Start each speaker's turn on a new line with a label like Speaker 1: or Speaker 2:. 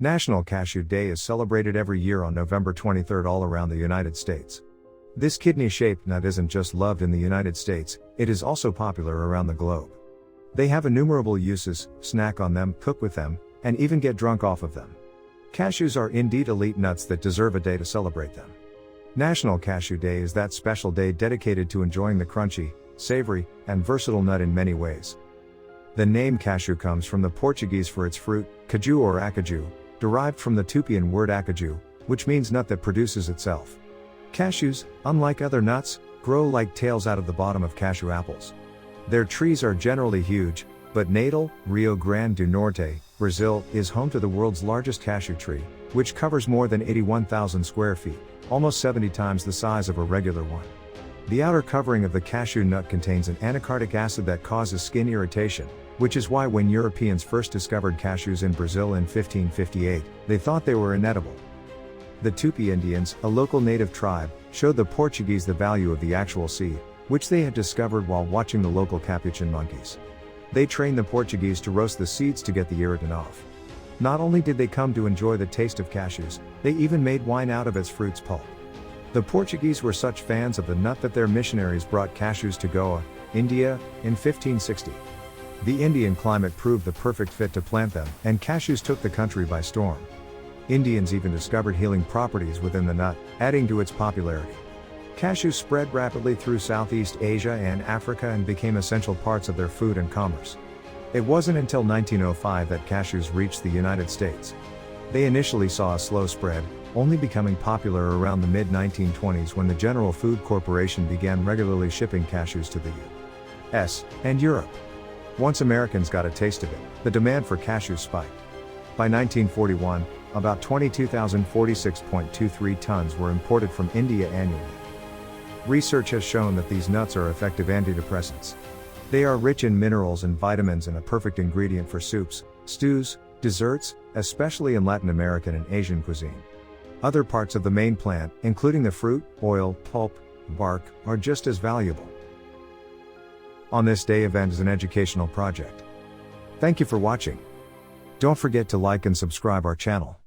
Speaker 1: National Cashew Day is celebrated every year on November 23 all around the United States. This kidney-shaped nut isn't just loved in the United States, it is also popular around the globe. They have innumerable uses: snack on them, cook with them, and even get drunk off of them. Cashews are indeed elite nuts that deserve a day to celebrate them. National Cashew Day is that special day dedicated to enjoying the crunchy, savory, and versatile nut in many ways. The name cashew comes from the Portuguese for its fruit, caju or acaju, derived from the Tupian word acaju, which means nut that produces itself. Cashews, unlike other nuts, grow like tails out of the bottom of cashew apples. Their trees are generally huge, but Natal, Rio Grande do Norte, Brazil, is home to the world's largest cashew tree, which covers more than 81,000 square feet, almost 70 times the size of a regular one. The outer covering of the cashew nut contains an anacardic acid that causes skin irritation, which is why when Europeans first discovered cashews in Brazil in 1558, they thought they were inedible. The Tupi Indians, a local native tribe, showed the Portuguese the value of the actual seed, which they had discovered while watching the local capuchin monkeys. They trained the Portuguese to roast the seeds to get the irritant off. Not only did they come to enjoy the taste of cashews, they even made wine out of its fruit's pulp. The Portuguese were such fans of the nut that their missionaries brought cashews to Goa, India, in 1560. The Indian climate proved the perfect fit to plant them, and cashews took the country by storm. Indians even discovered healing properties within the nut, adding to its popularity. Cashews spread rapidly through Southeast Asia and Africa and became essential parts of their food and commerce. It wasn't until 1905 that cashews reached the United States. They initially saw a slow spread, only becoming popular around the mid-1920s when the General Food Corporation began regularly shipping cashews to the U.S. and Europe. Once Americans got a taste of it, the demand for cashews spiked. By 1941, about 22,046.23 tons were imported from India annually. Research has shown that these nuts are effective antidepressants. They are rich in minerals and vitamins and a perfect ingredient for soups, stews, desserts, especially in Latin American and Asian cuisine. Other parts of the main plant, including the fruit, oil, pulp, bark, are just as valuable. On This Day event is an educational project. Thank you for watching. Don't forget to like and subscribe our channel.